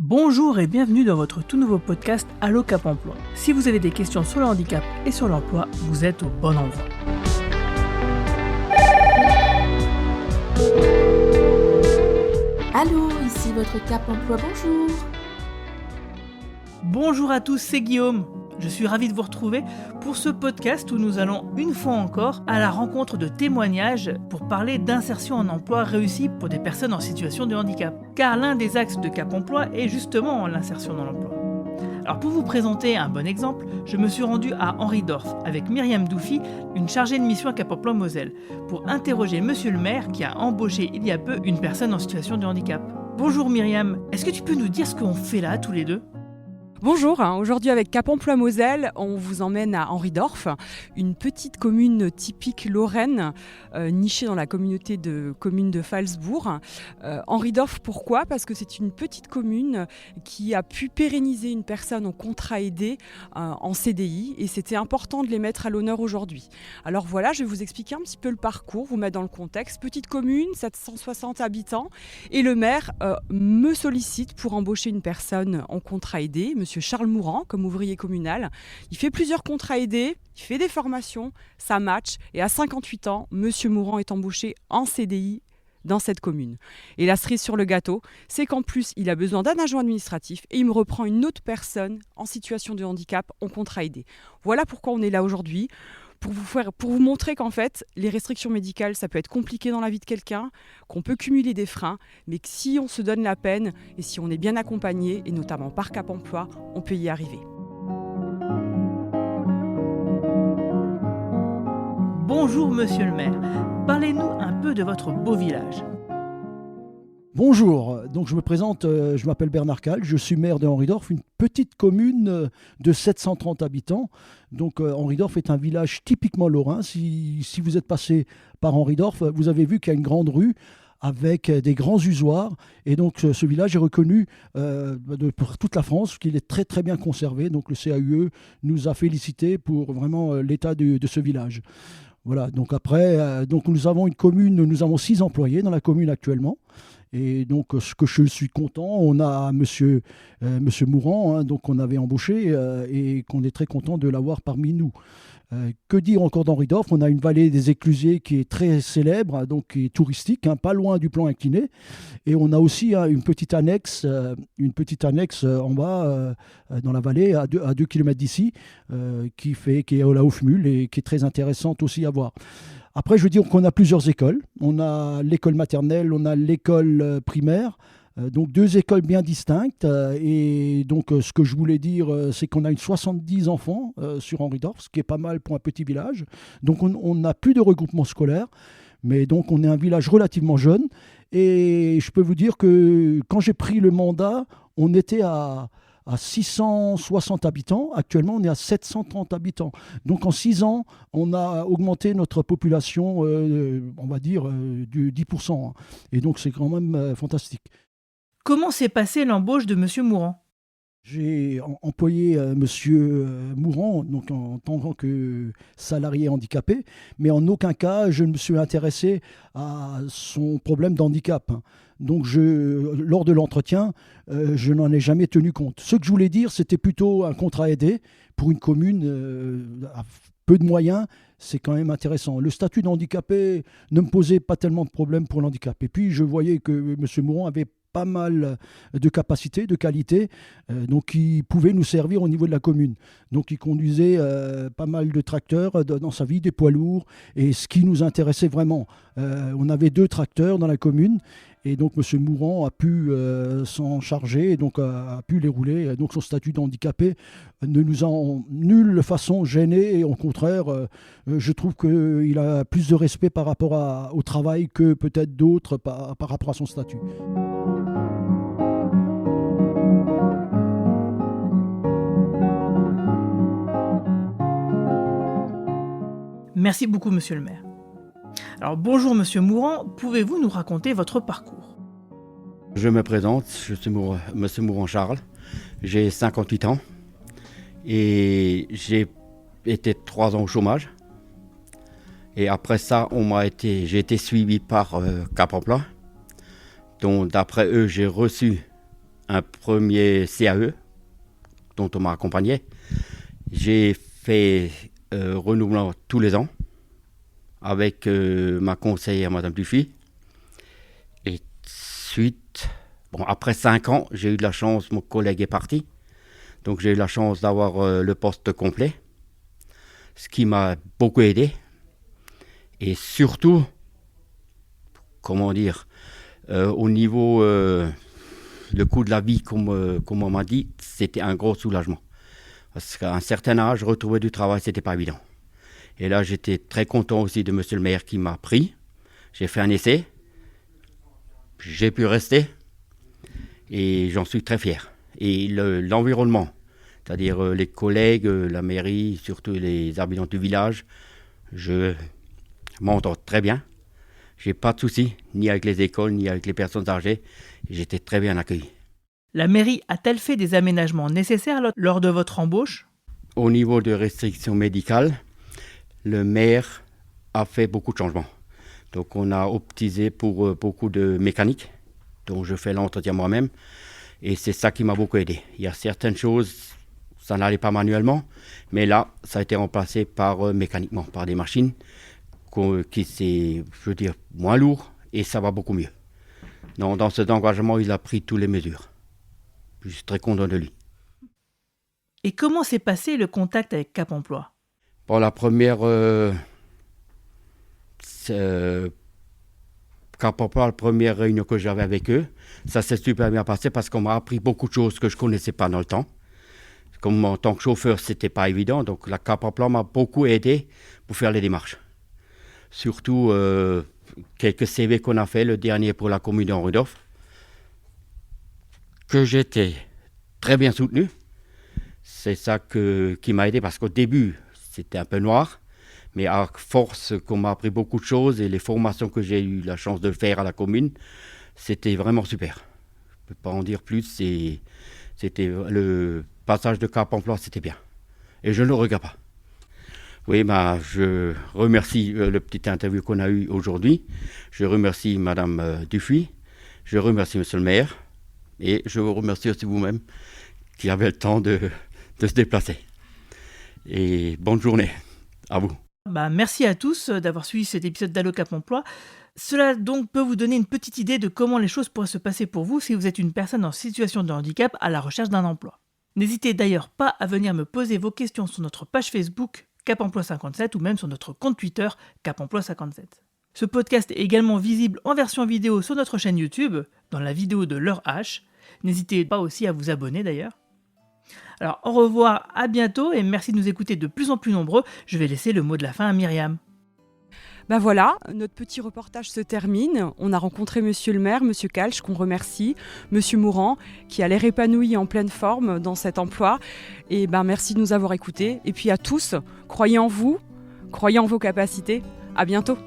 Bonjour et bienvenue dans votre tout nouveau podcast Allo Cap Emploi. Si vous avez des questions sur le handicap et sur l'emploi, vous êtes au bon endroit. Allô, ici votre Cap Emploi, bonjour. Bonjour à tous, c'est Guillaume. Je suis ravi de vous retrouver pour ce podcast où nous allons une fois encore à la rencontre de témoignages pour parler d'insertion en emploi réussie pour des personnes en situation de handicap. Car l'un des axes de Cap Emploi est justement l'insertion dans l'emploi. Alors pour vous présenter un bon exemple, je me suis rendu à Henridorf avec Myriam Doufi, une chargée de mission à Cap Emploi Moselle, pour interroger monsieur le maire qui a embauché il y a peu une personne en situation de handicap. Bonjour Myriam, est-ce que tu peux nous dire ce qu'on fait là tous les deux ? Bonjour, aujourd'hui avec Cap Emploi Moselle, on vous emmène à Henridorf, une petite commune typique lorraine, nichée dans la communauté de communes de Phalsbourg. Henridorf, pourquoi ? Parce que c'est une petite commune qui a pu pérenniser une personne en contrat aidé en CDI et c'était important de les mettre à l'honneur aujourd'hui. Alors voilà, je vais vous expliquer un petit peu le parcours, vous mettre dans le contexte. Petite commune, 760 habitants et le maire me sollicite pour embaucher une personne en contrat aidé, Monsieur Charles Mourant, comme ouvrier communal. Il fait plusieurs contrats aidés, il fait des formations, ça match. Et à 58 ans, Monsieur Mourant est embauché en CDI dans cette commune. Et la cerise sur le gâteau, c'est qu'en plus, il a besoin d'un agent administratif et il me reprend une autre personne en situation de handicap en contrat aidé. Voilà pourquoi on est là aujourd'hui. Pour vous montrer qu'en fait, les restrictions médicales, ça peut être compliqué dans la vie de quelqu'un, qu'on peut cumuler des freins, mais que si on se donne la peine et si on est bien accompagné, et notamment par Cap Emploi, on peut y arriver. Bonjour monsieur le maire, parlez-nous un peu de votre beau village. Bonjour, donc je me présente, je m'appelle Bernard Cal, je suis maire de Henridorf, une petite commune de 730 habitants. Donc Henridorf est un village typiquement lorrain. Si vous êtes passé par Henridorf, vous avez vu qu'il y a une grande rue avec des grands usoirs. Et donc ce village est reconnu pour toute la France, qu'il est très très bien conservé. Donc le CAUE nous a félicité pour vraiment l'état de ce village. Voilà, donc après, nous avons une commune, nous avons 6 employés dans la commune actuellement. Et donc, ce que je suis content, on a monsieur Mourant, donc qu'on avait embauché et qu'on est très content de l'avoir parmi nous. Que dire encore d'Henridorf ? On a une vallée des Éclusiers qui est très célèbre, donc qui est touristique, pas loin du plan incliné. Et on a aussi une petite annexe en bas dans la vallée, à 2 km d'ici, qui est au La Haufmühle et qui est très intéressante aussi à voir. Après, je veux dire qu'on a plusieurs écoles. On a l'école maternelle, on a l'école primaire. Donc 2 écoles bien distinctes. Et donc ce que je voulais dire, c'est qu'on a 70 enfants sur Henridorf, ce qui est pas mal pour un petit village. Donc on n'a plus de regroupement scolaire. Mais donc on est un village relativement jeune. Et je peux vous dire que quand j'ai pris le mandat, on était à 660 habitants. Actuellement, on est à 730 habitants. Donc, en 6 ans, on a augmenté notre population, on va dire, de 10%. Et donc, c'est quand même fantastique. Comment s'est passée l'embauche de monsieur Mourant ? J'ai employé monsieur Mourant donc en tant que salarié handicapé, mais en aucun cas je ne me suis intéressé à son problème d'handicap. Donc lors de l'entretien, je n'en ai jamais tenu compte. Ce que je voulais dire, c'était plutôt un contrat aidé pour une commune à peu de moyens. C'est quand même intéressant. Le statut d'handicapé ne me posait pas tellement de problèmes pour l'handicap. Et puis je voyais que monsieur Mourant avait pas mal de capacités, de qualités, donc il pouvait nous servir au niveau de la commune. Donc il conduisait pas mal de tracteurs dans sa vie, des poids lourds, et ce qui nous intéressait vraiment. On avait 2 tracteurs dans la commune, et donc M. Mourant a pu s'en charger, et donc a pu les rouler. Donc son statut d'handicapé ne nous a en nulle façon gêné, et au contraire, je trouve qu'il a plus de respect par rapport au travail que peut-être d'autres par rapport à son statut. Merci beaucoup monsieur le maire. Alors bonjour monsieur Mourant, pouvez-vous nous raconter votre parcours ? Je me présente, je suis monsieur Mourant Charles, j'ai 58 ans et j'ai été 3 ans au chômage. Et après ça, j'ai été suivi par Cap Emploi, dont d'après eux, j'ai reçu un premier CAE dont on m'a accompagné. J'ai fait renouvellement tous les ans avec ma conseillère, Madame Dufy. Et suite, après 5 ans, j'ai eu de la chance, mon collègue est parti. Donc j'ai eu la chance d'avoir le poste complet, ce qui m'a beaucoup aidé. Et surtout, au niveau le coût de la vie, comme on m'a dit, c'était un gros soulagement. Parce qu'à un certain âge, retrouver du travail, c'était pas évident. Et là, j'étais très content aussi de monsieur le maire qui m'a pris. J'ai fait un essai. J'ai pu rester. Et j'en suis très fier. Et l'environnement, c'est-à-dire les collègues, la mairie, surtout les habitants du village, je m'entends très bien. J'ai pas de soucis, ni avec les écoles, ni avec les personnes âgées. J'étais très bien accueilli. La mairie a-t-elle fait des aménagements nécessaires lors de votre embauche ? Au niveau de restrictions médicales, le maire a fait beaucoup de changements. Donc on a optisé pour beaucoup de mécanique, dont je fais l'entretien moi-même. Et c'est ça qui m'a beaucoup aidé. Il y a certaines choses, ça n'allait pas manuellement, mais là, ça a été remplacé mécaniquement, par des machines qui c'est, moins lourd et ça va beaucoup mieux. Non, dans cet engagement, il a pris toutes les mesures. Je suis très content de lui. Et comment s'est passé le contact avec Cap Emploi ? La première Cap Emploi, la première réunion que j'avais avec eux, ça s'est super bien passé parce qu'on m'a appris beaucoup de choses que je ne connaissais pas dans le temps. Comme en tant que chauffeur, ce n'était pas évident. Donc la Cap Emploi m'a beaucoup aidé pour faire les démarches. Surtout quelques CV qu'on a fait, le dernier pour la commune d'Henriedorf, que j'étais très bien soutenu. C'est ça qui m'a aidé parce qu'au début, c'était un peu noir. Mais à force qu'on m'a appris beaucoup de choses et les formations que j'ai eu la chance de faire à la commune, c'était vraiment super. Je ne peux pas en dire plus. C'était le passage de Cap Emploi, c'était bien. Et je ne le regrette pas. Oui, je remercie le petit interview qu'on a eu aujourd'hui. Je remercie Madame Dufy. Je remercie Monsieur le maire. Et je vous remercie aussi vous-même qui avez le temps de se déplacer. Et bonne journée à vous. Merci à tous d'avoir suivi cet épisode d'Allo Cap Emploi. Cela donc peut vous donner une petite idée de comment les choses pourraient se passer pour vous si vous êtes une personne en situation de handicap à la recherche d'un emploi. N'hésitez d'ailleurs pas à venir me poser vos questions sur notre page Facebook Cap Emploi 57 ou même sur notre compte Twitter Cap Emploi 57. Ce podcast est également visible en version vidéo sur notre chaîne YouTube, dans la vidéo de l'heure H. N'hésitez pas aussi à vous abonner d'ailleurs. Alors au revoir, à bientôt et merci de nous écouter de plus en plus nombreux. Je vais laisser le mot de la fin à Myriam. Voilà, notre petit reportage se termine. On a rencontré Monsieur le maire, Monsieur Kalch, qu'on remercie, Monsieur Mourant, qui a l'air épanoui en pleine forme dans cet emploi. Et merci de nous avoir écoutés. Et puis à tous, croyez en vous, croyez en vos capacités. À bientôt.